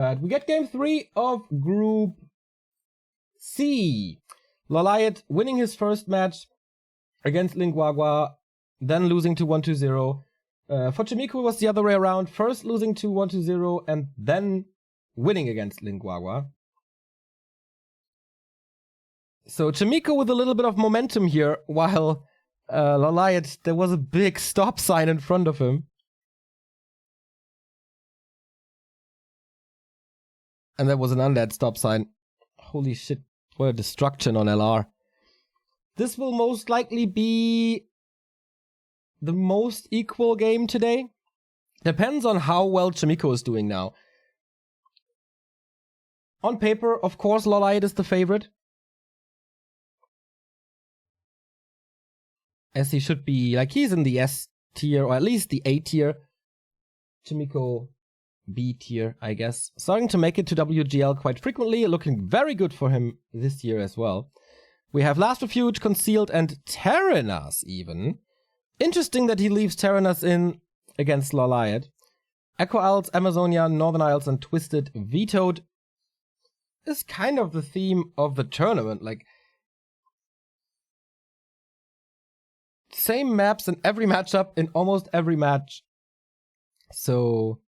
We get game 3 of Group C. LawLiet winning his first match against Linguagua, then losing to 1-0. For Chaemiko was the other way around, first losing to 1-0 and then winning against Linguagua. So Chaemiko with a little bit of momentum here, while LawLiet, there was a big stop sign in front of him. And there was an undead stop sign. Holy shit, what a destruction on LR. This will most likely be the most equal game today. Depends on how well Chaemiko is doing now. On paper, of course, LawLiet is the favorite. As he should be, like he's in the S tier, or at least the A tier. Chaemiko B tier, I guess. Starting to make it to WGL quite frequently, looking very good for him this year as well. We have Last Refuge, Concealed, and Terranas even. Interesting that he leaves Terranas in against LawLiet. Echo Isles, Amazonia, Northern Isles, and Twisted vetoed. Is kind of the theme of the tournament, like same maps in every matchup in almost every match. So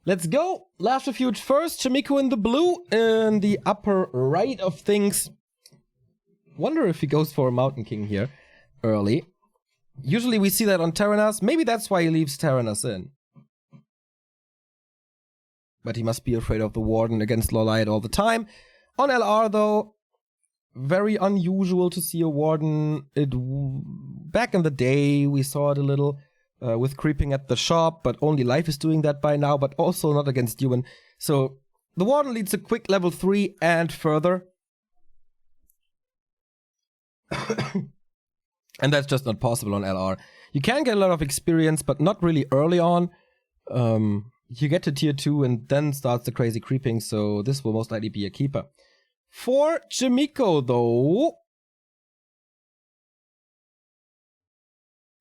let's go. Last Refuge first. Chaemiko in the blue in the upper right of things. Wonder if he goes for a Mountain King here early. Usually we see that on Terranas. Maybe that's why he leaves Terranas in. But he must be afraid of the Warden against LawLiet all the time. On LR though, very unusual to see a Warden. Back in the day we saw it a little with creeping at the shop, but only Life is doing that by now, but also not against human. So the Warden leads a quick level 3 and further. And that's just not possible on LR. You can get a lot of experience, but not really early on. You get to tier 2 and then starts the crazy creeping, so this will most likely be a keeper. For Chaemiko though,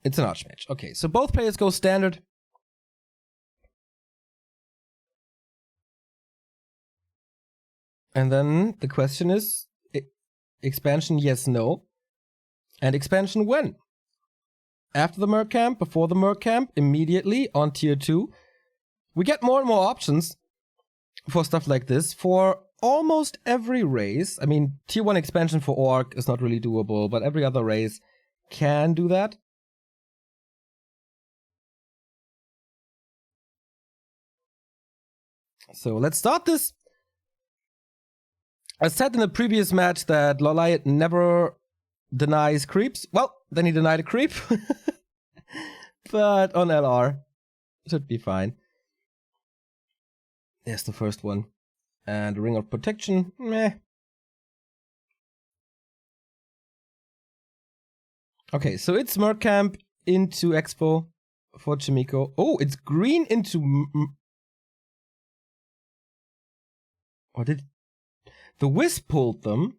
it's an Archmage. Okay, so both players go standard. And then the question is, expansion yes, no. And expansion when? After the Merc Camp, before the Merc Camp, immediately on tier 2. We get more and more options for stuff like this for almost every race. I mean, tier 1 expansion for Orc is not really doable, but every other race can do that. So let's start this. I said in the previous match that LawLiet never denies creeps. Well, then he denied a creep. But on LR, should be fine. There's the first one. And Ring of Protection, meh. Okay, so it's Merc Camp into Expo for Chaemiko. Oh, it's green into... Or did... The Wisp pulled them.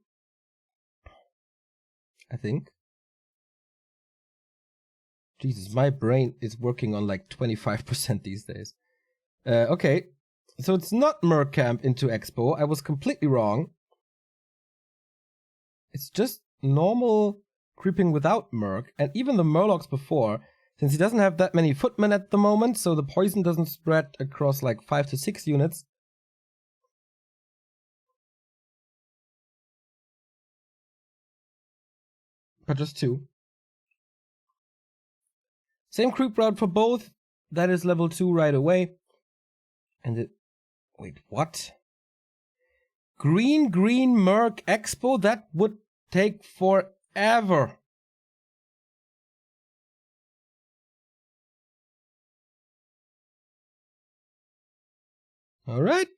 I think. Jesus, my brain is working on like 25% these days. Okay, so it's not Merc Camp into Expo. I was completely wrong. It's just normal creeping without Merc, and even the Murlocs before, since he doesn't have that many footmen at the moment, so the poison doesn't spread across like 5 to 6 units. But just 2. Same creep route for both. That is level 2 right away. And it... Wait, what? Green Merc Expo? That would take forever. Alright.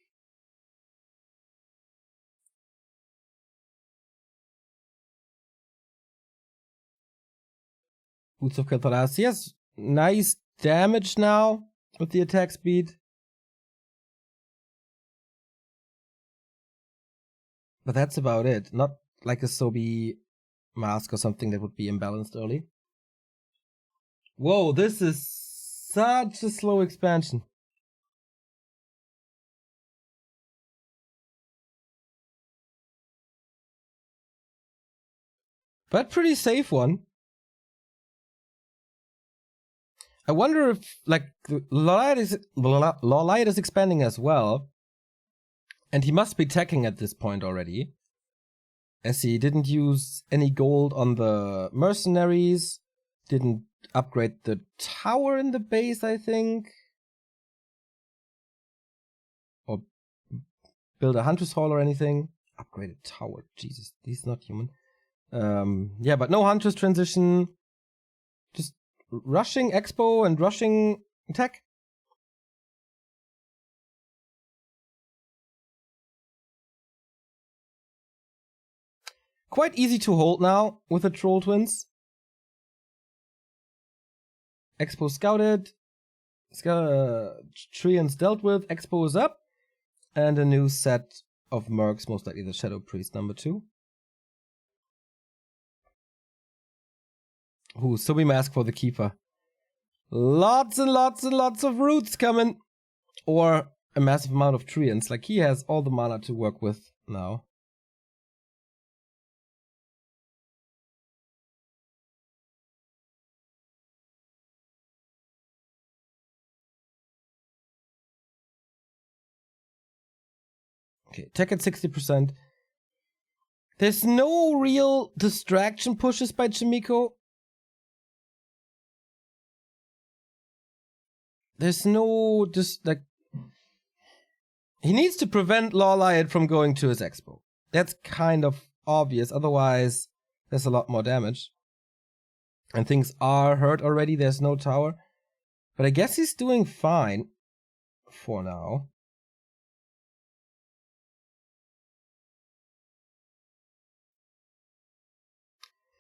Boots of Catharas. Yes, nice damage now with the attack speed. But that's about it. Not like a Sobi mask or something that would be imbalanced early. Whoa, this is such a slow expansion. But pretty safe one. I wonder if, like, LawLiet is expanding as well. And he must be teching at this point already. As he didn't use any gold on the mercenaries. Didn't upgrade the tower in the base, I think. Or build a hunter's hall or anything. Upgraded tower. Jesus, he's not human. Yeah, but no hunters transition. Just rushing expo and rushing tech. Quite easy to hold now with the troll twins. Expo scouted. Treants dealt with. Expo is up. And a new set of mercs, most likely the Shadow Priest number 2. Ooh, so we mask for the Keeper. Lots and lots and lots of roots coming. Or a massive amount of treants. Like, he has all the mana to work with now. Okay, tech at 60%. There's no real distraction pushes by Chaemiko. There's no just like he needs to prevent LawLiet from going to his expo. That's kind of obvious. Otherwise, there's a lot more damage. And things are hurt already. There's no tower. But I guess he's doing fine for now.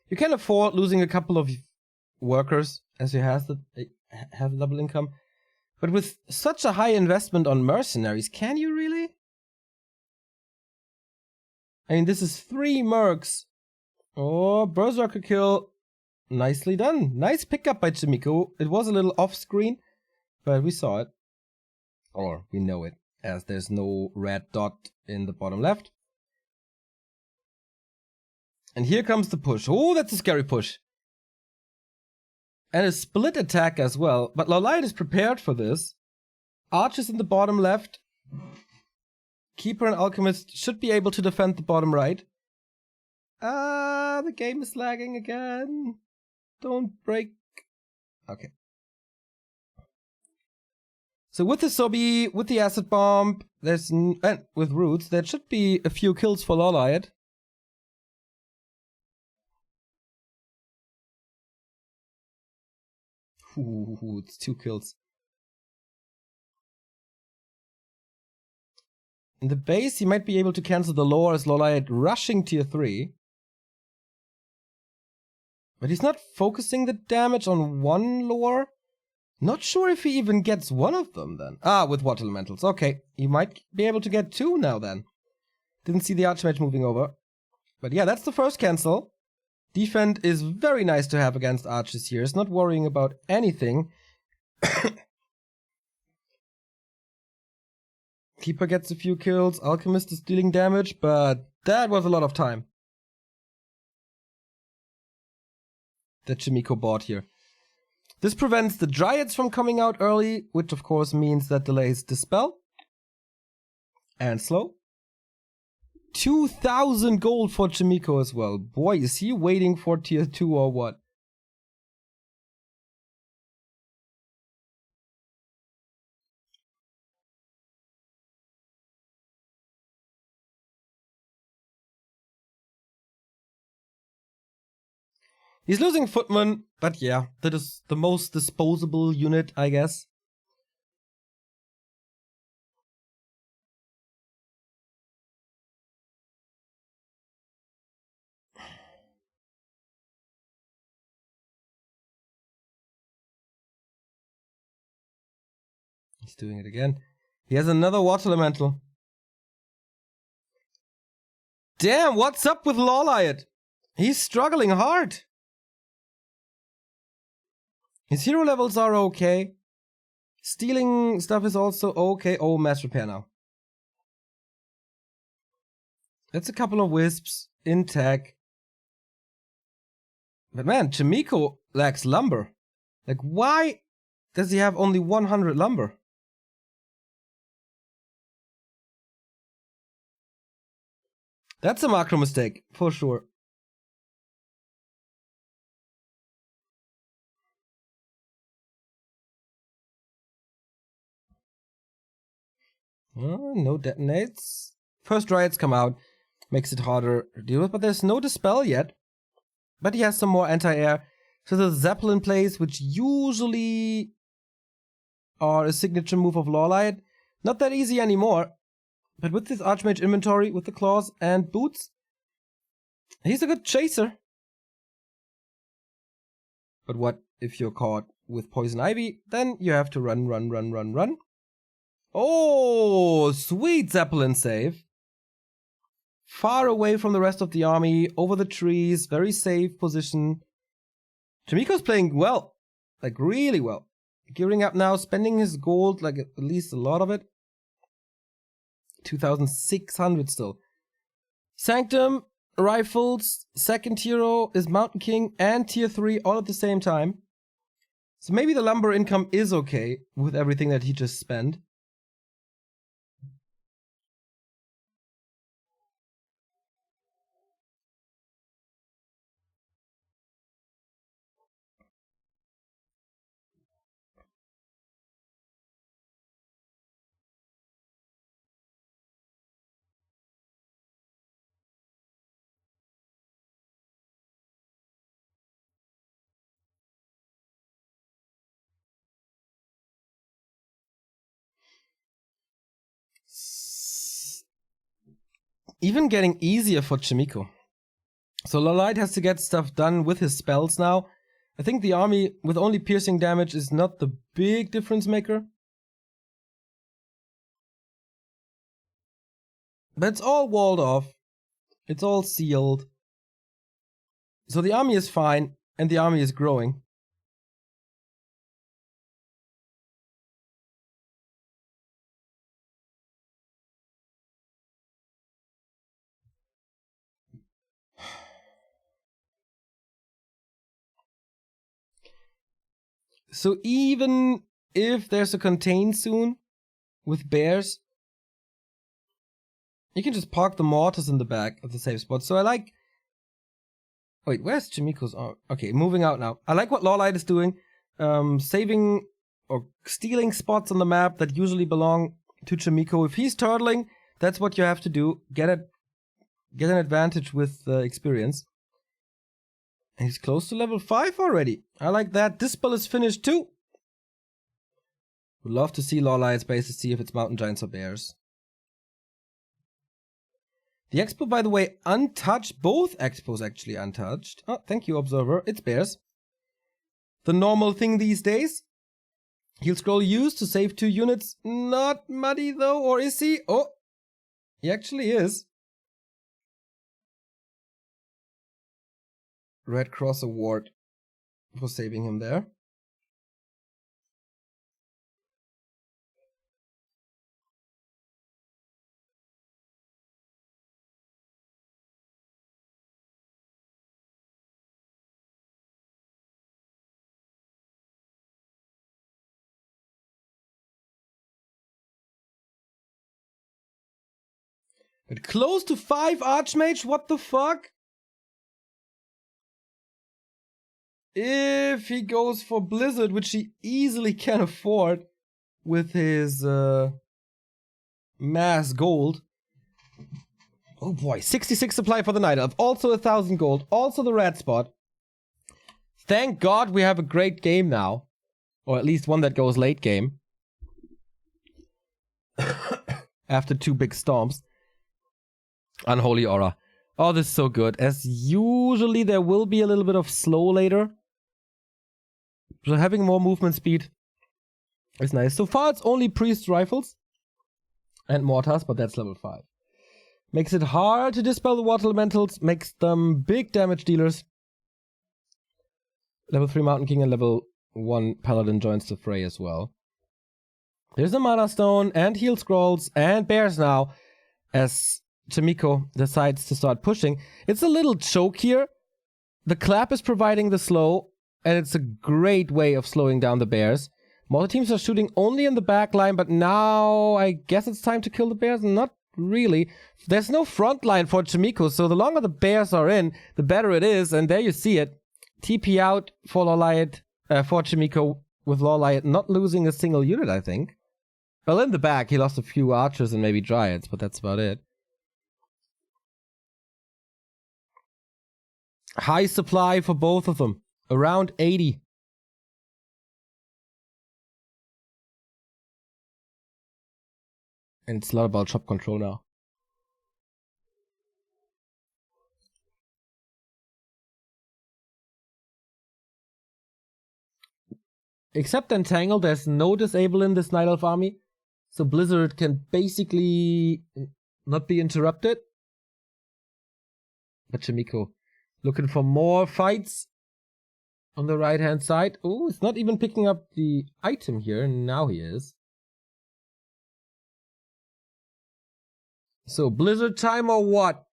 You can afford losing a couple of workers as you have the double income. But with such a high investment on mercenaries, can you really? I mean, this is 3 mercs. Oh, Berserker kill. Nicely done. Nice pickup by Chaemiko. It was a little off screen, but we saw it. Or we know it, as there's no red dot in the bottom left. And here comes the push. Oh, that's a scary push. And a split attack as well. But LawLiet is prepared for this. Archers in the bottom left. Keeper and Alchemist should be able to defend the bottom right. The game is lagging again. Don't break. Okay. So with the Sobi, with the Acid Bomb, there's and with Roots, there should be a few kills for LawLiet. Ooh, it's 2 kills. In the base, he might be able to cancel the lore as LawLiet rushing tier 3. But he's not focusing the damage on one lore. Not sure if he even gets one of them then. Ah, with Water Elementals. Okay, he might be able to get 2 now then. Didn't see the Archmage moving over. But yeah, that's the first cancel. Defend is very nice to have against archers here. It's not worrying about anything. Keeper gets a few kills. Alchemist is dealing damage, but that was a lot of time that Chaemiko bought here. This prevents the Dryads from coming out early, which of course means that delays Dispel. And slow. 2,000 gold for Chaemiko as well. Boy, is he waiting for tier 2 or what? He's losing Footman, but yeah, that is the most disposable unit, I guess. He's doing it again. He has another Water Elemental. Damn, what's up with LawLiet? He's struggling hard. His hero levels are okay. Stealing stuff is also okay. Oh, mass repair now. That's a couple of wisps in tech. But man, Chaemiko lacks lumber. Like, why does he have only 100 lumber? That's a macro mistake, for sure. No detonates. First riots come out. Makes it harder to deal with, but there's no dispel yet. But he has some more anti-air. So the Zeppelin plays, which usually are a signature move of LawLiet. Not that easy anymore. But with this Archmage inventory, with the claws and boots, he's a good chaser. But what if you're caught with Poison Ivy? Then you have to run, run, run, run, run. Oh, sweet Zeppelin save. Far away from the rest of the army, over the trees, very safe position. Chaemiko's playing well, like really well. Gearing up now, spending his gold, like at least a lot of it. 2,600 still. Sanctum, rifles, second hero is Mountain King and tier 3 all at the same time. So maybe the lumber income is okay with everything that he just spent. Even getting easier for Chaemiko. So LawLiet has to get stuff done with his spells now. I think the army with only piercing damage is not the big difference maker. But it's all walled off. It's all sealed. So the army is fine, and the army is growing. So even if there's a contain soon with bears, you can just park the mortars in the back of the safe spot. So I like... Wait, where's Chaemiko's arm? Okay, moving out now. I like what LawLiet is doing. Saving or stealing spots on the map that usually belong to Chaemiko. If he's turtling, that's what you have to do. Get an advantage with experience. And he's close to level 5 already. I like that. This spell is finished too. Would love to see LawLiet's base to see if it's mountain giants or bears. The expo, by the way, untouched. Both expos actually untouched. Oh, thank you, Observer. It's bears. The normal thing these days. He'll scroll used to save 2 units. Not muddy though, or is he? Oh, he actually is. Red Cross Award for saving him there. But close to 5 Archmage? What the fuck? If he goes for Blizzard, which he easily can afford with his mass gold. Oh boy, 66 supply for the Night Elf. Also 1,000 gold. Also the red spot. Thank God we have a great game now. Or at least one that goes late game. After 2 big storms. Unholy Aura. Oh, this is so good. As usually, there will be a little bit of slow later. So having more movement speed is nice. So far, it's only priest rifles and mortars, but that's level 5. Makes it hard to dispel the water elementals. Makes them big damage dealers. Level 3 Mountain King and level 1 Paladin joins the fray as well. There's a Mana Stone and Heal Scrolls and Bears now as Chaemiko decides to start pushing. It's a little choke here the clap is providing the slow, and it's a great way of slowing down the bears. Mortar teams are shooting only in the back line, but now I guess it's time to kill the bears? Not really. There's no front line for Chaemiko, so the longer the bears are in, the better it is, and there you see it. TP out for LawLiet, for Chaemiko, with LawLiet not losing a single unit, I think. Well, in the back, he lost a few archers and maybe dryads, but that's about it. High supply for both of them. Around 80. And it's a lot about shop control now. Except Entangle, there's no disable in this Night Elf army. So Blizzard can basically not be interrupted. But Chaemiko looking for more fights on the right hand side. Oh, it's not even picking up the item here. Now he is. So Blizzard time or what?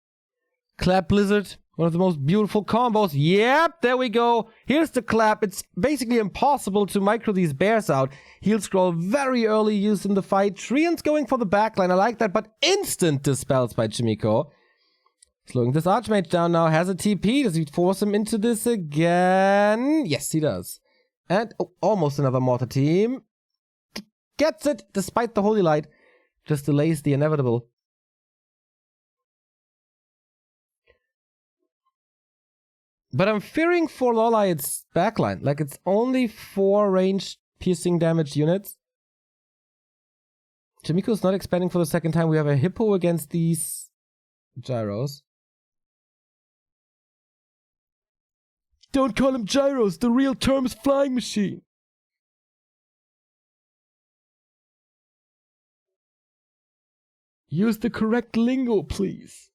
Clap Blizzard. One of the most beautiful combos. Yep, there we go. Here's the clap. It's basically impossible to micro these bears out. Heal scroll very early used in the fight. Treant's going for the backline. I like that, but instant dispels by Chaemiko. Slowing this Archmage down now. Has a TP. Does he force him into this again? Yes, he does. And almost another Mortar team. Gets it, despite the Holy Light. Just delays the inevitable. But I'm fearing for LawLiet's backline. Like, it's only 4 ranged piercing damage units. Chaemiko's not expanding for the second time. We have a Hippo against these gyros. Don't call him gyros. The real term is flying machine. Use the correct lingo, please.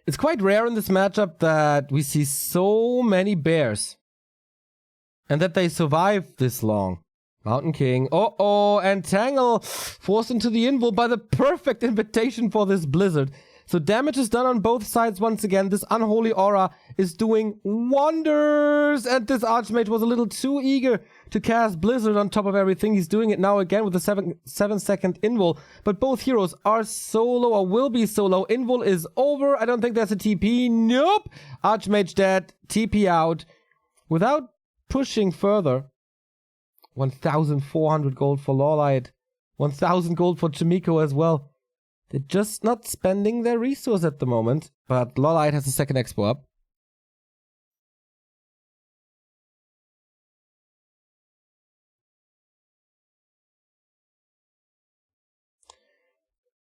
It's quite rare in this matchup that we see so many bears. And that they survive this long. Mountain King. Uh-oh, and Tangle forced into the invul by the perfect invitation for this Blizzard. So damage is done on both sides once again. This Unholy Aura is doing wonders. And this Archmage was a little too eager to cast Blizzard on top of everything. He's doing it now again with a 7-second invul. But both heroes are so low, or will be so low. Invul is over. I don't think there's a TP. Nope. Archmage dead. TP out. Without pushing further. 1,400 gold for LawLiet. 1,000 gold for Chaemiko as well. They're just not spending their resource at the moment. But LawLiet has a second expo up.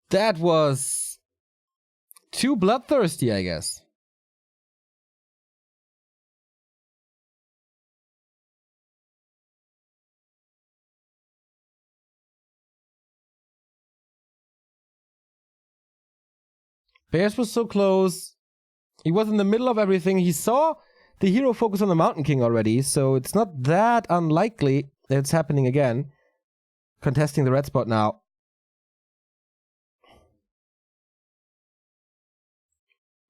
That was too bloodthirsty, I guess. Bears was so close. He was in the middle of everything. He saw the hero focus on the Mountain King already, so it's not that unlikely that it's happening again. Contesting the red spot now.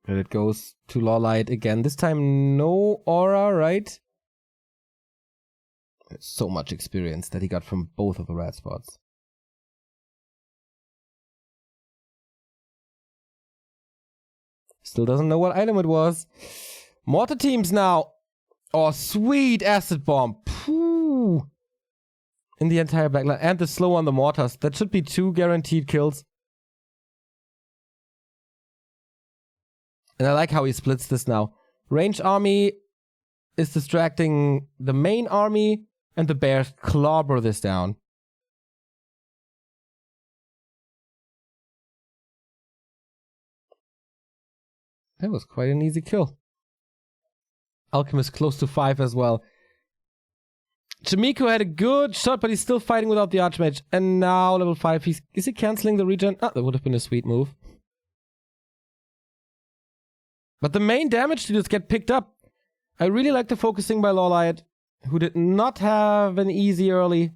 And it goes to LawLiet again. This time no aura, right? There's so much experience that he got from both of the red spots. Still doesn't know what item it was. Mortar teams now. Oh, sweet acid bomb. Pooh. In the entire backline. And the slow on the mortars. That should be 2 guaranteed kills. And I like how he splits this now. Ranged army is distracting the main army. And the bears clobber this down. That was quite an easy kill. Alchemist close to 5 as well. Chaemiko had a good shot, but he's still fighting without the Archmage. And now level 5. Is he cancelling the regen? Ah, that would have been a sweet move. But the main damage dealers get picked up. I really like the focusing by LawLiet. who did not have an easy early.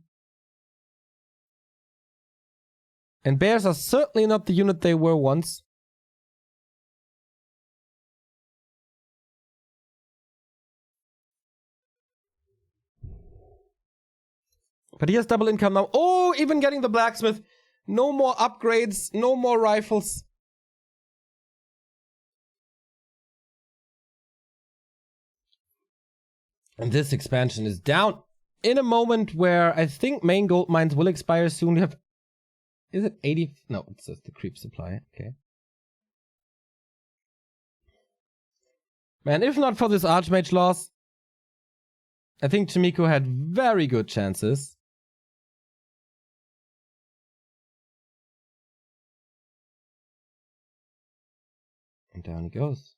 And bears are certainly not the unit they were once. But he has double income now. Oh, even getting the blacksmith. No more upgrades, no more rifles. And this expansion is down in a moment where I think main gold mines will expire soon. We have, is it 80? No, it says the creep supply. Okay. Man, if not for this Archmage loss, I think Chaemiko had very good chances. And down he goes.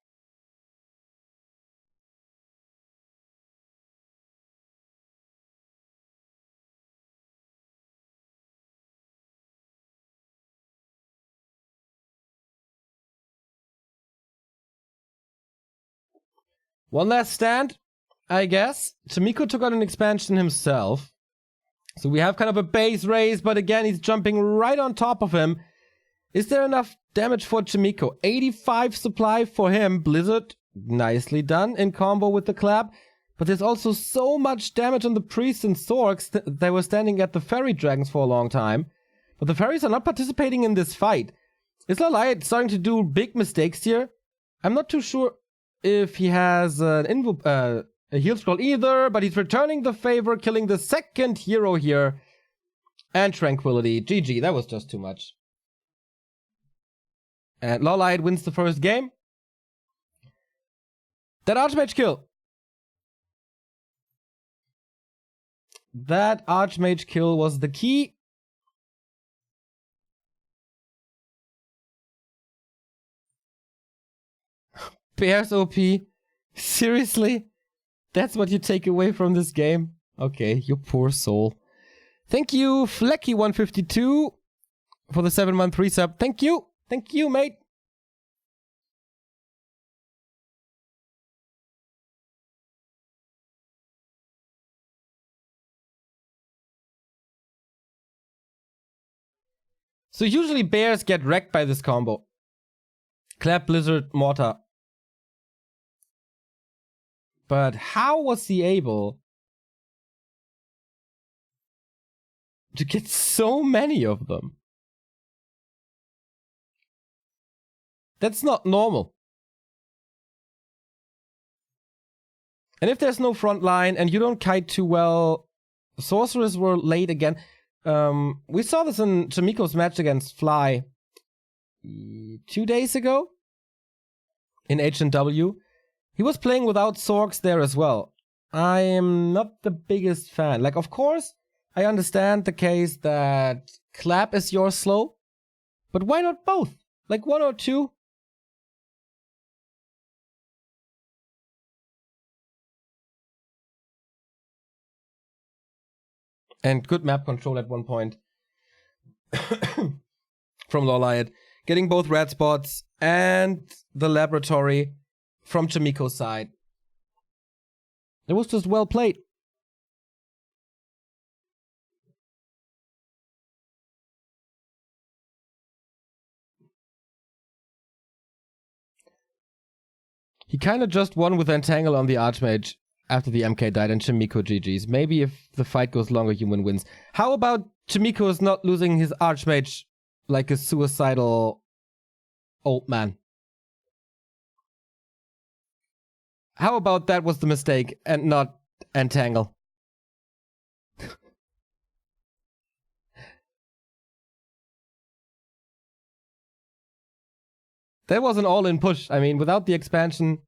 One last stand, I guess. Chaemiko took out an expansion himself. So we have kind of a base raise, but again, he's jumping right on top of him. Is there enough damage for Chaemiko? 85 supply for him. Blizzard, nicely done in combo with the clap. But there's also so much damage on the priests and Sorks. They were standing at the fairy dragons for a long time. But the fairies are not participating in this fight. Is LawLiet starting to do big mistakes here? I'm not too sure if he has a heal scroll either, but he's returning the favor, killing the second hero here. And Tranquility. GG, that was just too much. And LawLiet wins the first game. That Archmage kill. That Archmage kill was the key. Bears OP. Seriously? That's what you take away from this game? Okay, you poor soul. Thank you, Flecky152, for the 7-month resub. Thank you. Thank you, mate. So usually bears get wrecked by this combo. Clap, Blizzard, Mortar. But how was he able to get so many of them? That's not normal. And if there's no front line and you don't kite too well, sorcerers were late again. We saw this in Chaemiko's match against Fly 2 days ago in H&W. He was playing without Sorks there as well. I am not the biggest fan. Like, of course, I understand the case that Clap is your slow, but why not both? Like 1 or 2? And good map control at one point from LawLiet. Getting both red spots and the laboratory from Chaemiko's side. It was just well played. He kind of just won with Entangle on the Archmage after the MK died and Chaemiko GG's. Maybe if the fight goes longer, Human wins. How about Chaemiko's not losing his Archmage like a suicidal old man? How about that was the mistake and not Entangle? That was an all-in push. I mean, without the expansion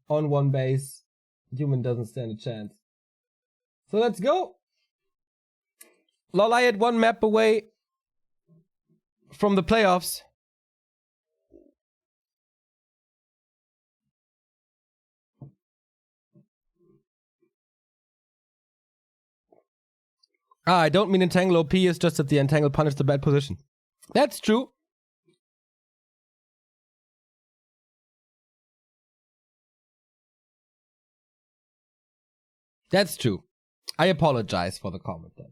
on one base, Human doesn't stand a chance. So let's go. LawLiet 1 map away from the playoffs. I don't mean Entangle OP, it's just that the Entangle punished the bad position. That's true. That's true. I apologize for the comment then.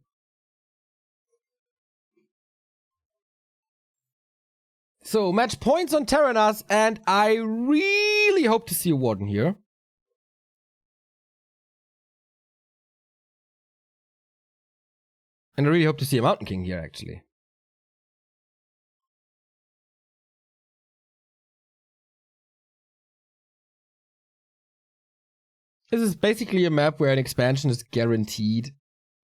So, match points on Terranas, and I really hope to see a Warden here. And I really hope to see a Mountain King here, actually. This is basically a map where an expansion is guaranteed.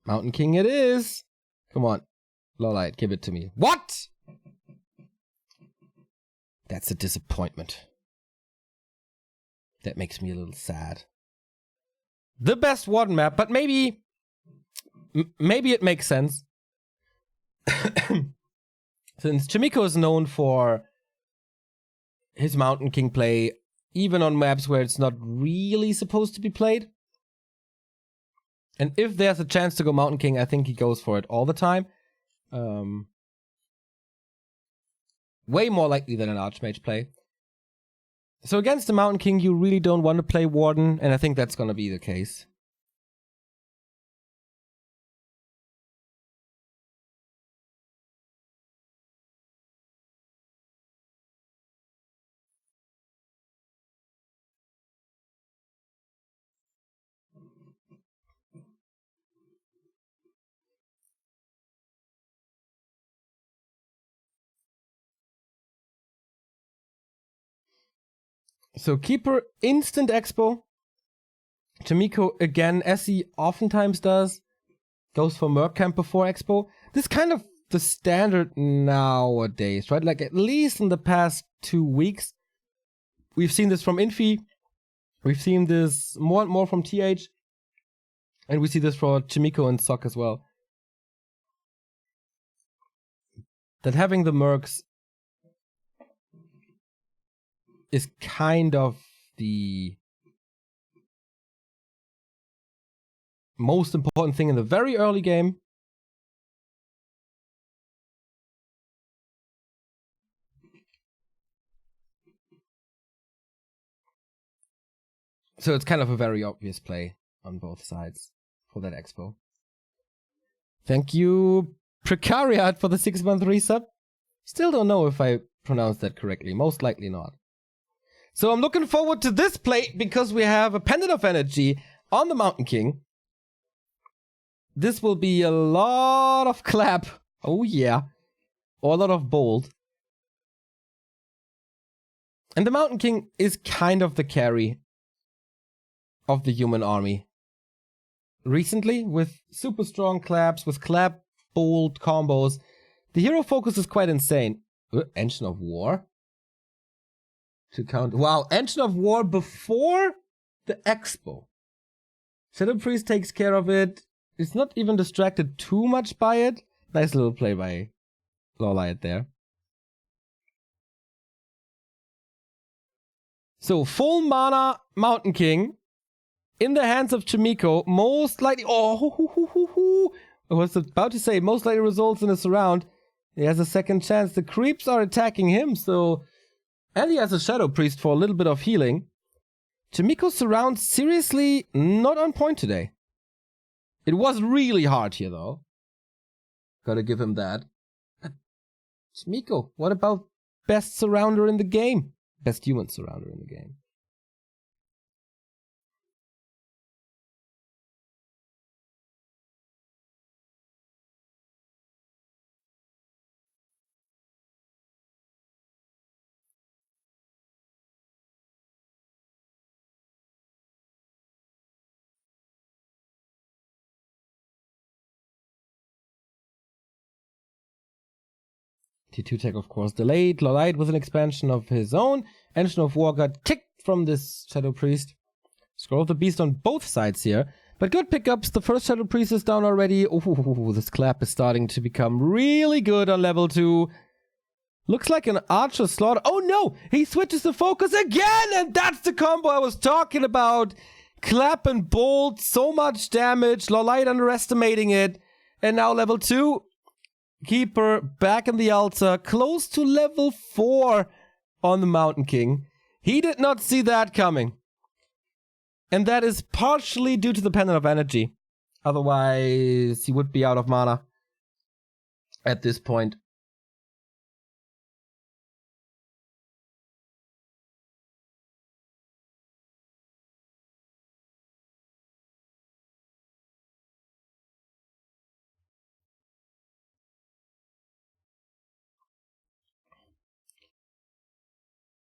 Mountain King it is. Come on. LawLiet, give it to me. What? That's a disappointment. That makes me a little sad. The best Warden map, but maybe it makes sense. Since Chaemiko is known for his Mountain King play, even on maps where it's not really supposed to be played. And if there's a chance to go Mountain King, I think he goes for it all the time. Way more likely than an Archmage play. So against the Mountain King, you really don't want to play Warden, and I think that's gonna be the case. So Keeper instant expo. Chaemiko again, as he oftentimes does, goes for Merc Camp before expo. This is kind of the standard nowadays, right? Like at least in the past 2 weeks, we've seen this from Infi. We've seen this more and more from TH. And we see this for Chaemiko and Sok as well. That having the Mercs is kind of the most important thing in the very early game. So it's kind of a very obvious play on both sides for that expo. Thank you, Precariat, for the 6-month resub. Still don't know if I pronounced that correctly. Most likely not. So I'm looking forward to this play because we have a Pendant of Energy on the Mountain King. This will be a lot of clap. Oh yeah. Or a lot of bold. And the Mountain King is kind of the carry of the human army. Recently, with super strong claps, with clap bold combos, the hero focus is quite insane. Engine of War? To count. Wow, Engine of War before the expo. Shadow Priest takes care of it. It's not even distracted too much by it. Nice little play by LawLiet there. So, full mana Mountain King in the hands of Chaemiko. Most likely. Oh, I was about to say, most likely results in a surround. He has a second chance. The creeps are attacking him, so. And he has a Shadow Priest for a little bit of healing. Chaemiko's surround seriously not on point today. It was really hard here, though. Gotta give him that. Chaemiko, what about best surrounder in the game? Best human surrounder in the game. T2 tech, of course, delayed. LawLiet with an expansion of his own. Engine of War got kicked from this Shadow Priest. Scroll of the Beast on both sides here. But good pickups. The first Shadow Priest is down already. Ooh, this clap is starting to become really good on level 2. Looks like an Archer Slaughter. Oh no! He switches the focus again! And that's the combo I was talking about! Clap and bolt, so much damage. LawLiet underestimating it. And now level 2. Keeper back in the altar, close to level 4 on the Mountain King. He did not see that coming. And that is partially due to the Pendant of Energy. Otherwise, he would be out of mana at this point.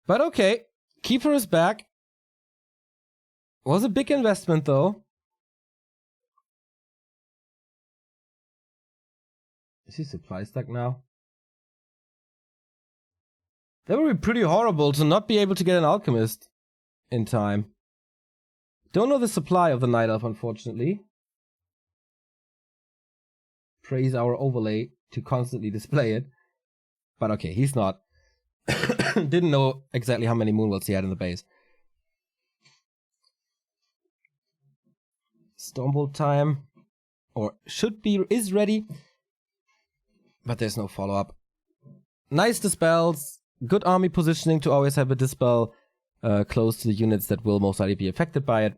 But okay, Keeper is back. Was a big investment though. Is he supply stuck now? That would be pretty horrible to not be able to get an Alchemist in time. Don't know the supply of the Night Elf, unfortunately. Praise our overlay to constantly display it. But okay, he's not. Didn't know exactly how many Moonwells he had in the base. Stormbolt time. Or should be, is ready. But there's no follow-up. Nice dispels. Good army positioning to always have a dispel close to the units that will most likely be affected by it.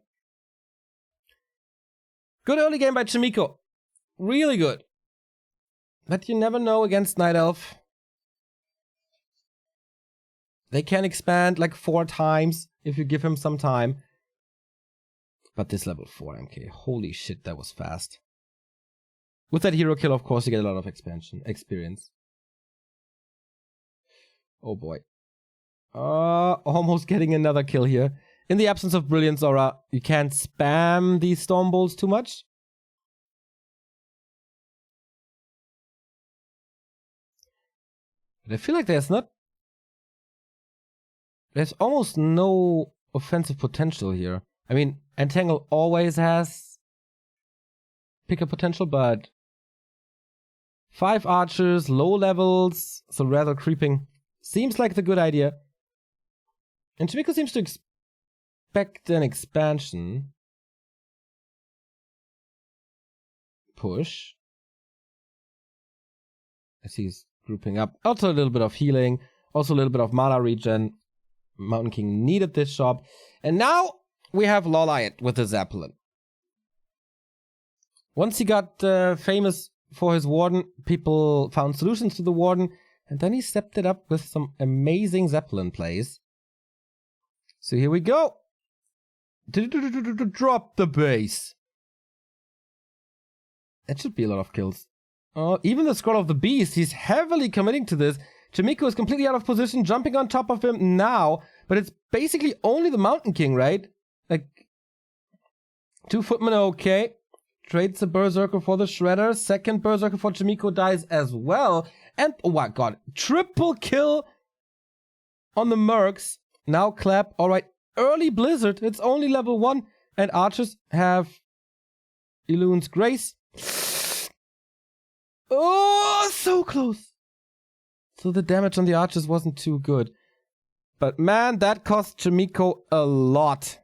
Good early game by Chaemiko. Really good. But you never know against Night Elf. They can expand like 4 times if you give him some time. But this level 4 MK, holy shit, that was fast. With that hero kill, of course, you get a lot of expansion experience. Oh boy. Almost getting another kill here. In the absence of Brilliance Aura, you can't spam these Storm Bolts too much. But I feel like there's almost no offensive potential here. I mean, Entangle always has picker potential, but 5 archers, low levels, so rather creeping, seems like the good idea. And Chaemiko seems to expect an expansion. Push. As he's grouping up. Also a little bit of healing. Also a little bit of mana regen. Mountain King needed this shop. And now we have LawLiet with the Zeppelin. Once he got famous for his Warden, people found solutions to the Warden. And then he stepped it up with some amazing Zeppelin plays. So here we go. Drop the base. That should be a lot of kills. Even the Scroll of the Beast, he's heavily committing to this. Chaemiko is completely out of position, jumping on top of him now. But it's basically only the Mountain King, right? Like, 2 footmen are okay. Trades the Berserker for the Shredder. Second Berserker for Chaemiko dies as well. And, oh my god, triple kill on the Mercs. Now Clap, alright. Early Blizzard, it's only level 1. And Archers have Elune's Grace. Oh, so close. So the damage on the Archers wasn't too good. But man, that cost Chaemiko a lot.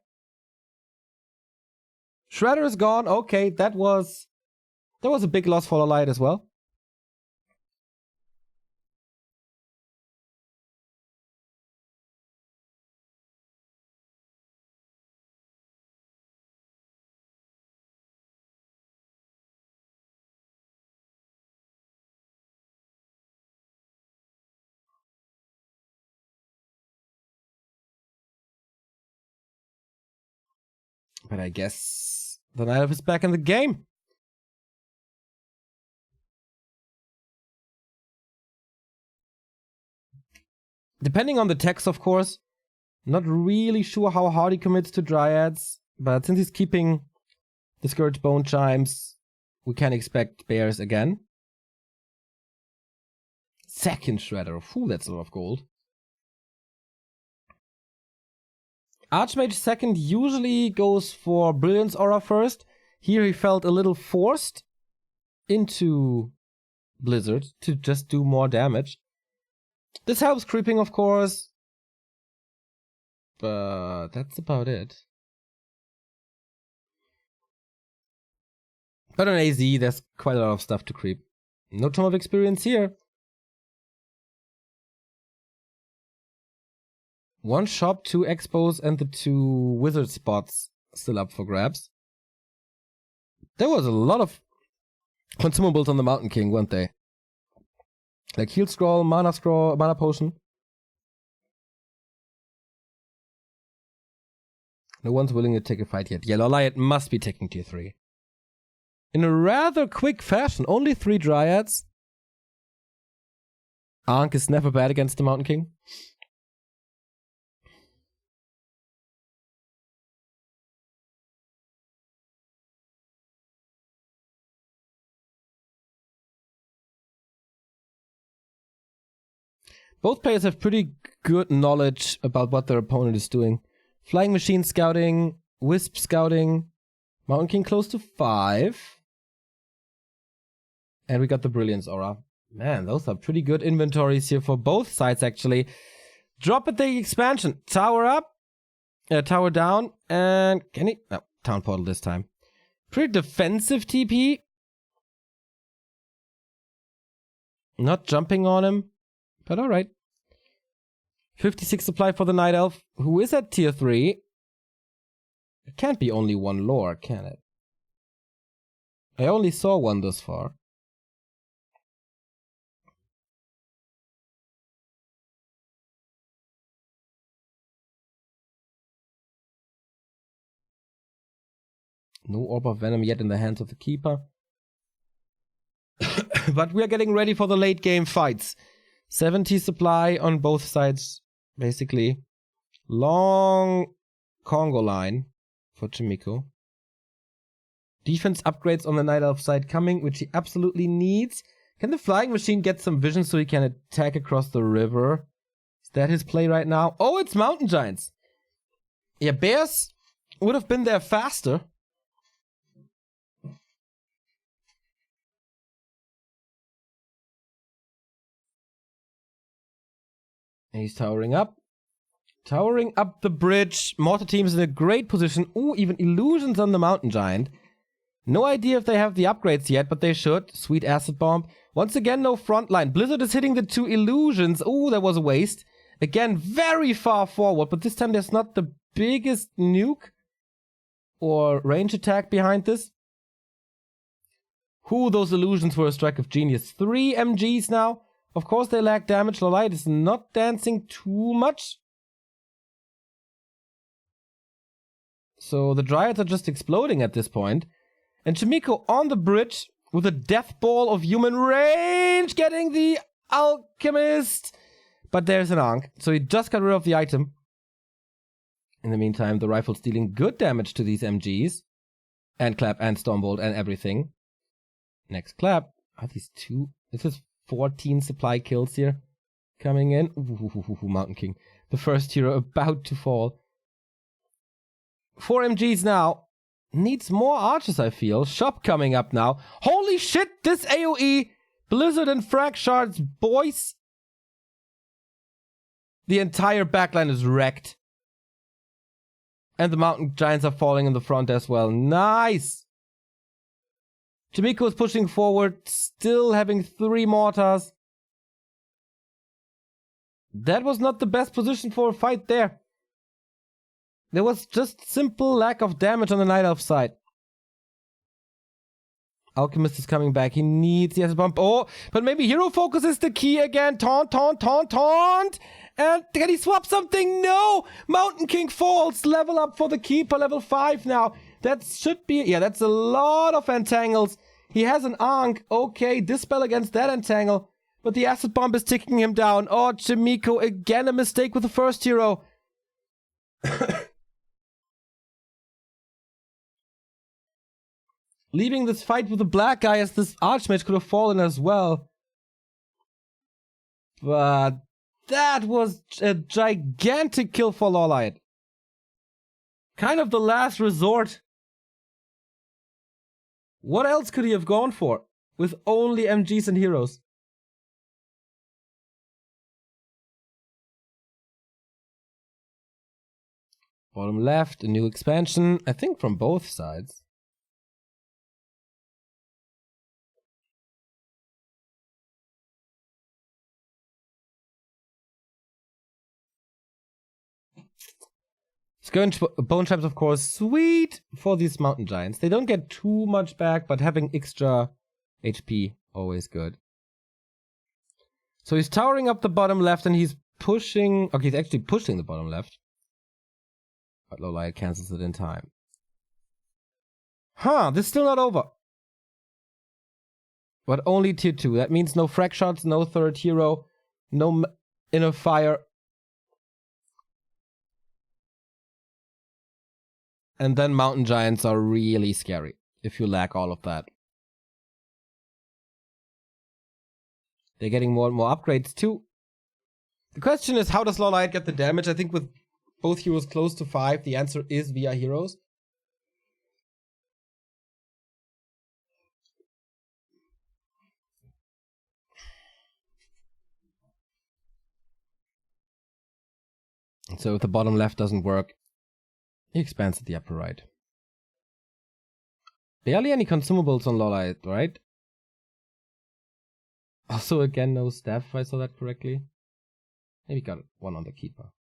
Shredder is gone. Okay, that was a big loss for LawLiet as well. But I guess the Night Elf is back in the game. Depending on the text, of course. Not really sure how hard he commits to Dryads. But since he's keeping the Scourge Bone Chimes, we can expect Bears again. Second Shredder. Ooh, that's a lot of gold. Archmage second usually goes for Brilliance Aura first. Here he felt a little forced into Blizzard to just do more damage. This helps creeping, of course. But that's about it. But on AZ, there's quite a lot of stuff to creep. No Tome of Experience here. One shop, 2 expos, and the 2 wizard spots still up for grabs. There was a lot of consumables on the Mountain King, weren't they? Like heal scroll, mana potion. No one's willing to take a fight yet. Yeah, LawLiet must be taking tier 3. In a rather quick fashion, only 3 Dryads. Ankh is never bad against the Mountain King. Both players have pretty good knowledge about what their opponent is doing. Flying Machine scouting, Wisp scouting, Mountain King close to 5. And we got the Brilliance Aura. Man, those are pretty good inventories here for both sides, actually. Drop at the expansion. Tower up, tower down, and can he? No, Town Portal this time. Pretty defensive TP. Not jumping on him, but alright. 56 supply for the Night Elf, who is at tier 3. It can't be only one lore, can it? I only saw one thus far. No Orb of Venom yet in the hands of the Keeper. But we are getting ready for the late game fights. 70 supply on both sides, basically. Long Congo line for Chaemiko. Defense upgrades on the Night Elf side coming, which he absolutely needs. Can the Flying Machine get some vision so he can attack across the river? Is that his play right now? Oh, it's Mountain Giants. Yeah, Bears would have been there faster. And he's towering up. Towering up the bridge. Mortar team's in a great position. Ooh, even illusions on the Mountain Giant. No idea if they have the upgrades yet, but they should. Sweet Acid Bomb. Once again, no front line. Blizzard is hitting the 2 illusions. Ooh, that was a waste. Again, very far forward, but this time there's not the biggest nuke or range attack behind this. Ooh, those illusions were a strike of genius. 3 MGs now. Of course, they lack damage. LawLiet is not dancing too much. So the Dryads are just exploding at this point. And Chaemiko on the bridge with a death ball of human range, getting the Alchemist. But there's an Ankh, so he just got rid of the item. In the meantime, the rifle's dealing good damage to these MGs. And Clap and Stormbolt and everything. Next Clap. Are these 2? This is 14 supply kills here coming in. Ooh, Mountain King. The first hero about to fall. 4 MGs now. Needs more archers, I feel. Shop coming up now. Holy shit, this AoE! Blizzard and Frag Shards, boys! The entire backline is wrecked. And the Mountain Giants are falling in the front as well. Nice! Chaemiko is pushing forward, still having 3 mortars. That was not the best position for a fight there. There was just simple lack of damage on the Night Elf side. Alchemist is coming back. He needs the acid bomb. Oh, but maybe hero focus is the key again. Taunt, taunt, taunt, taunt. And can he swap something? No! Mountain King falls. Level up for the Keeper, level 5 now. That should be... Yeah, that's a lot of entangles. He has an Ankh. Okay, dispel against that entangle. But the acid bomb is ticking him down. Oh, Chaemiko, again a mistake with the first hero. Leaving this fight with the black guy as this Archmage could have fallen as well. But that was a gigantic kill for LawLiet. Kind of the last resort. What else could he have gone for with only MGs and heroes? Bottom left, a new expansion, I think from both sides. Bone traps, of course, sweet for these mountain giants. They don't get too much back, but having extra HP, always good. So he's towering up the bottom left and he's pushing... Okay, he's actually pushing the bottom left. But LawLiet cancels it in time. Huh, this is still not over. But only tier 2. That means no frag shots, no third hero, no inner fire. And then mountain giants are really scary if you lack all of that. They're getting more and more upgrades too. The question is, how does LawLiet get the damage? I think with both heroes close to 5, the answer is via heroes. So if the bottom left doesn't work, he expands to the upper right. Barely any consumables on LawLiet, right? Also, again, no staff, if I saw that correctly. Maybe got one on the keeper.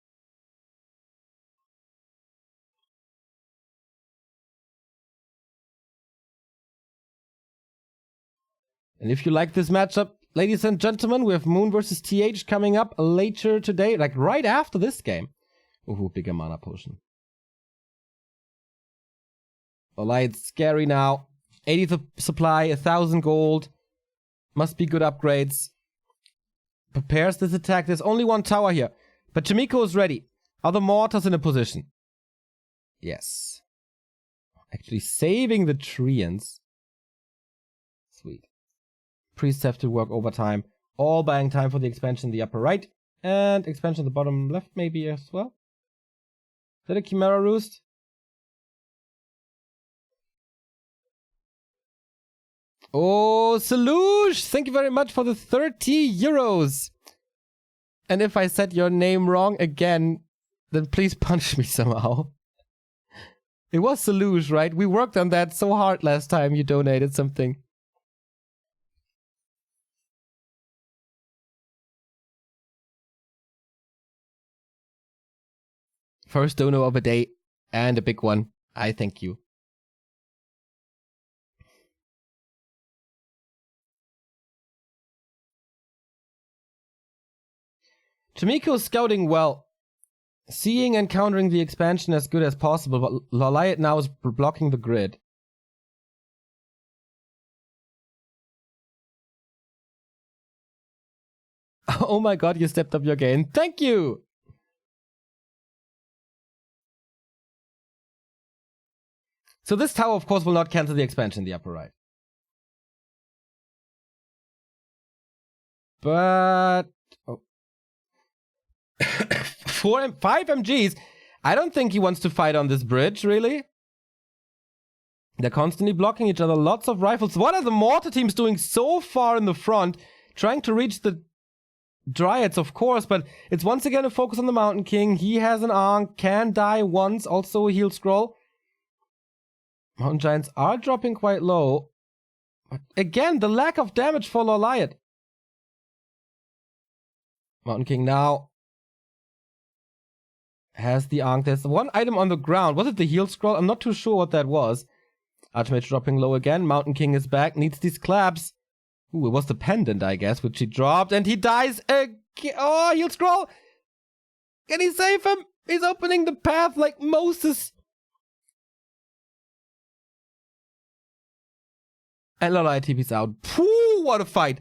And if you like this matchup, ladies and gentlemen, we have Moon versus TH coming up later today, like right after this game. Ooh, bigger mana potion. LawLiet's scary now. 80th supply, 1,000 gold. Must be good upgrades. Prepares this attack. There's only one tower here. But Chaemiko is ready. Are the mortars in a position? Yes. Actually saving the treants. Sweet. Priests have to work overtime. All buying time for the expansion in the upper right. And expansion in the bottom left maybe as well. Is that a Chimera Roost? Oh, Salush! Thank you very much for the 30 euros. And if I said your name wrong again, then please punch me somehow. It was Salush, right? We worked on that so hard last time you donated something. First dono of a day, and a big one. I thank you. Chaemiko is scouting well. Seeing and countering the expansion as good as possible, but LawLiet now is blocking the grid. Oh my god, you stepped up your game. Thank you! So this tower, of course, will not cancel the expansion in the upper right. But... Oh. 5 MGs? I don't think he wants to fight on this bridge, really. They're constantly blocking each other. Lots of rifles. What are the mortar teams doing so far in the front? Trying to reach the Dryads, of course, but it's once again a focus on the Mountain King. He has an Ankh, can die once, also a heal scroll. Mountain Giants are dropping quite low. But again, the lack of damage for LawLiet. Mountain King now has the Ankh. There's one item on the ground. Was it the heal scroll? I'm not too sure what that was. Archmage dropping low again. Mountain King is back. Needs these claps. Ooh, it was the pendant, I guess, which he dropped. And he dies again. Oh, heal scroll. Can he save him? He's opening the path like Moses. And LawLiet TP's out. Phew, what a fight.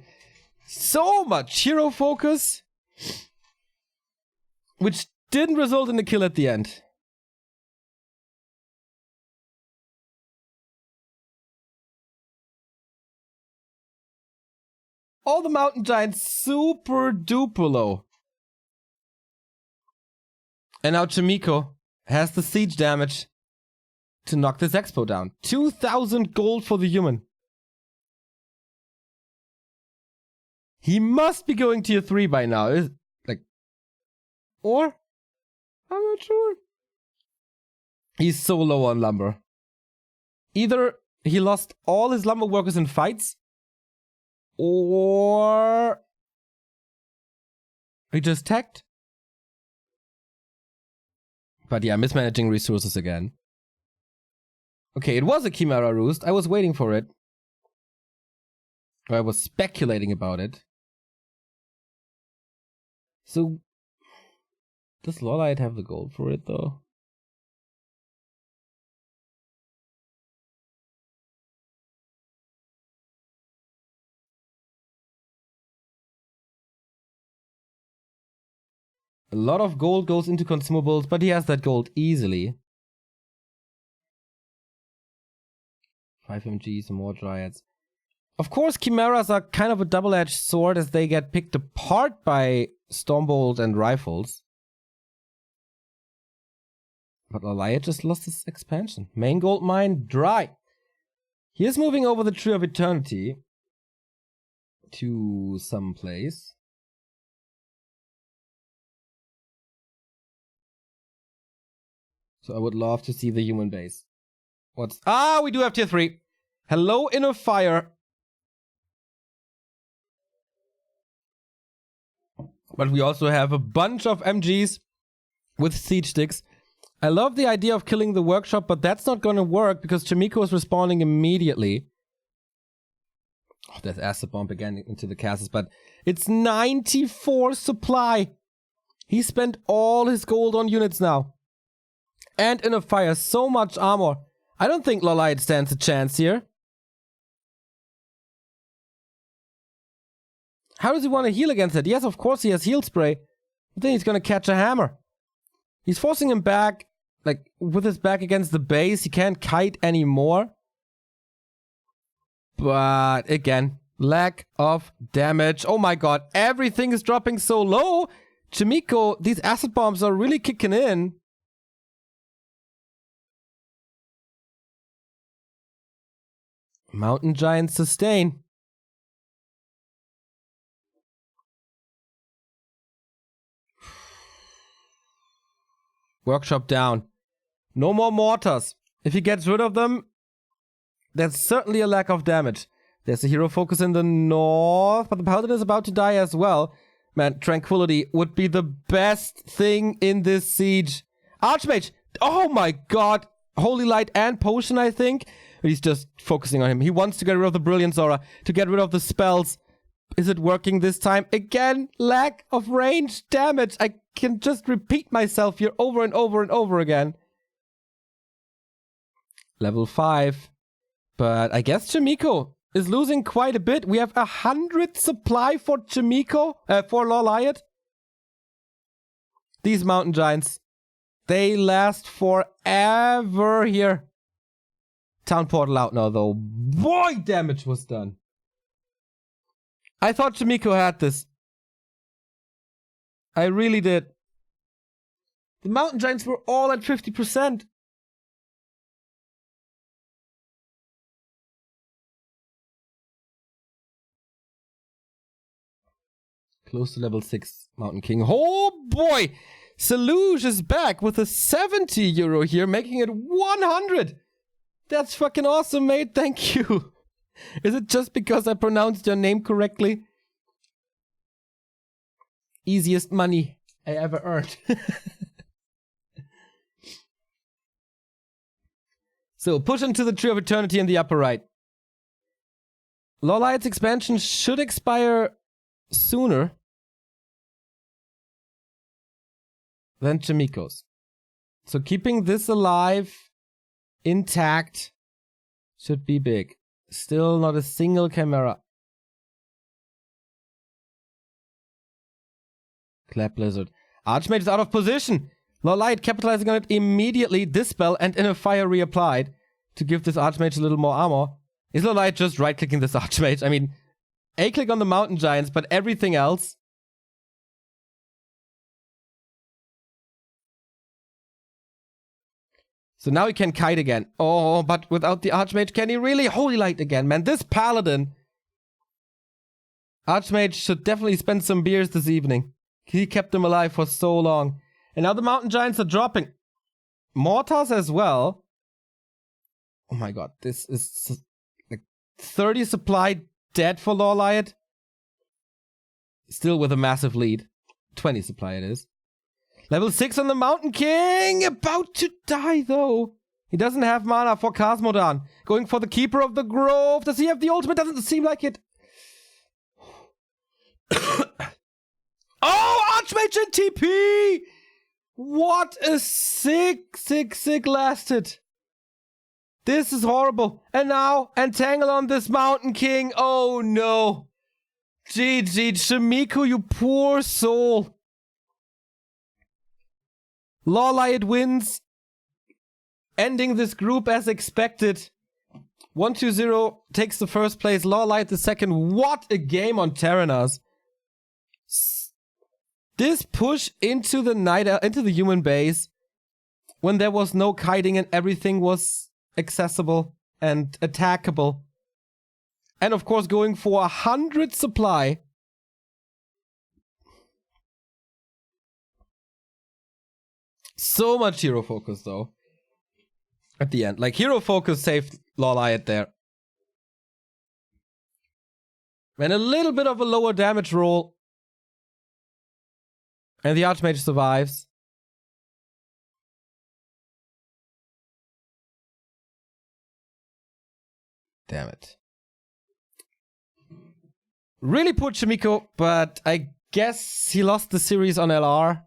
So much hero focus. Which didn't result in a kill at the end. All the Mountain Giants super duper low. And now Chaemiko has the siege damage to knock this expo down. 2,000 gold for the human. He must be going tier 3 by now. Or? I'm not sure. He's so low on lumber. Either he lost all his lumber workers in fights, or he just tagged. But yeah, mismanaging resources again. Okay, it was a Chimera Roost. I was waiting for it. Or I was speculating about it. So, does LawLiet have the gold for it, though? A lot of gold goes into consumables, but he has that gold easily. 5 MG, some more Dryads. Of course, Chimeras are kind of a double-edged sword as they get picked apart by Stormbolt and rifles. But LawLiet just lost his expansion. Main gold mine dry. He is moving over the Tree of Eternity to some place. So I would love to see the human base. What's... Ah, we do have tier 3. Hello, Inner Fire. But we also have a bunch of MGs with siege sticks. I love the idea of killing the workshop, but that's not going to work because Chaemiko is respawning immediately. Oh, there's acid bomb again into the castles, but it's 94 supply. He spent all his gold on units now. And in a fire, so much armor. I don't think LawLiet stands a chance here. How does he want to heal against it? Yes, of course he has heal spray. But then he's going to catch a hammer. He's forcing him back, like, with his back against the base. He can't kite anymore. But, again, lack of damage. Oh my god, everything is dropping so low. Chaemiko, these acid bombs are really kicking in. Mountain Giants sustain. Workshop down. No more mortars. If he gets rid of them, there's certainly a lack of damage. There's a hero focus in the north, but the Paladin is about to die as well. Man, Tranquility would be the best thing in this siege. Archmage! Oh my god! Holy Light and Potion, I think. He's just focusing on him. He wants to get rid of the Brilliance Aura, to get rid of the spells. Is it working this time? Again, lack of range damage. I can just repeat myself here over and over and over again. Level 5. But I guess Chaemiko is losing quite a bit. We have 100 supply for Chaemiko, for LawLiet. These Mountain Giants, they last forever here. Town portal out now, though. Boy, damage was done. I thought Chaemiko had this. I really did. The Mountain Giants were all at 50%. Close to level 6 Mountain King. Oh boy! Saluge is back with a 70 euro here, making it 100. That's fucking awesome, mate. Thank you. Is it just because I pronounced your name correctly? Easiest money I ever earned. So, push into the Tree of Eternity in the upper right. LawLiet's expansion should expire sooner than Chaemiko's. So, keeping this alive, intact, should be big. Still not a single Chimera. Clap Blizzard. Archmage is out of position. LawLiet capitalizing on it immediately. Dispel and Inner Fire reapplied to give this Archmage a little more armor. Is LawLiet just right-clicking this Archmage? I mean, A-click on the Mountain Giants, but everything else... So now he can kite again. Oh, but without the Archmage, can he really Holy Light again? Man, this Paladin... Archmage should definitely spend some beers this evening. He kept them alive for so long. And now the Mountain Giants are dropping. Mortars as well. Oh my god, this is... like 30 supply dead for LawLiet. Still with a massive lead. 20 supply it is. Level 6 on the Mountain King. About to die, though. He doesn't have mana for Cosmodan. Going for the Keeper of the Grove. Does he have the ultimate? Doesn't seem like it. Oh, Archmage and TP! What a sick last hit. This is horrible. And now, Entangle on this Mountain King. Oh no. GG, Chaemiko, you poor soul. LawLiet wins. Ending this group as expected. 1-2-0 takes the first place. LawLiet the second. What a game on Terranas. This push into the night, into the human base, when there was no kiting and everything was accessible and attackable, and of course going for 100 supply. So much hero focus though. At the end, like hero focus saved LawLiet there, and a little bit of a lower damage roll. And the Archmage survives. Damn it. Really poor Chaemiko, but I guess he lost the series on LR,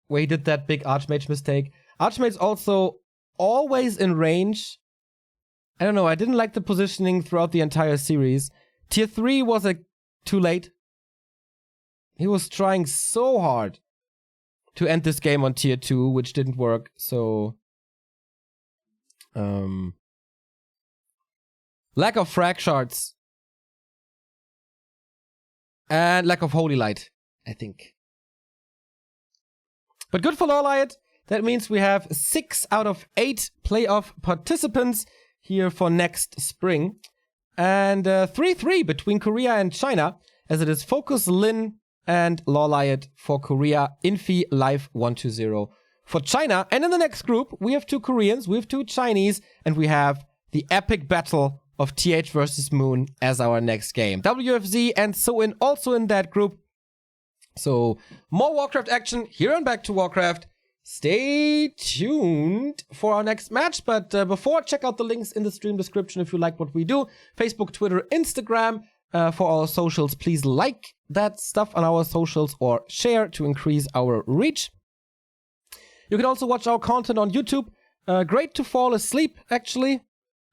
where he did that big Archmage mistake. Archmage's also always in range. I don't know, I didn't like the positioning throughout the entire series. Tier 3 was too late. He was trying so hard to end this game on tier 2, which didn't work, so... lack of frag shards. And lack of holy light, I think. But good for LawLiet. That means we have 6 out of 8 playoff participants here for next spring. And 3-3 between Korea and China, as it is Focus, Lin, and LawLiet for Korea, Infi, Live 1-2-0 for China. And in the next group, we have 2 Koreans, we have 2 Chinese, and we have the epic battle of TH versus Moon as our next game. WFZ and Soin also in that group. So more Warcraft action here on Back to Warcraft. Stay tuned for our next match. But before, check out the links in the stream description if you like what we do. Facebook, Twitter, Instagram. For our socials, please like that stuff on our socials or share to increase our reach. You can also watch our content on YouTube. Great to fall asleep, actually.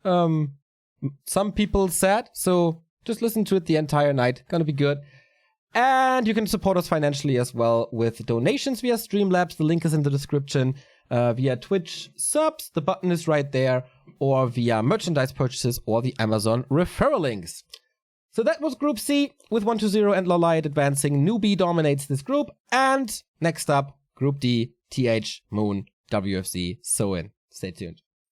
Some people said, so just listen to it the entire night. Gonna be good. And you can support us financially as well with donations via Streamlabs. The link is in the description. Via Twitch subs, the button is right there. Or via merchandise purchases or the Amazon referral links. So that was Group C with 1-2-0 and LawLiet advancing. Newbie dominates this group. And next up, Group D, TH, Moon, WFC, Soin. Stay tuned.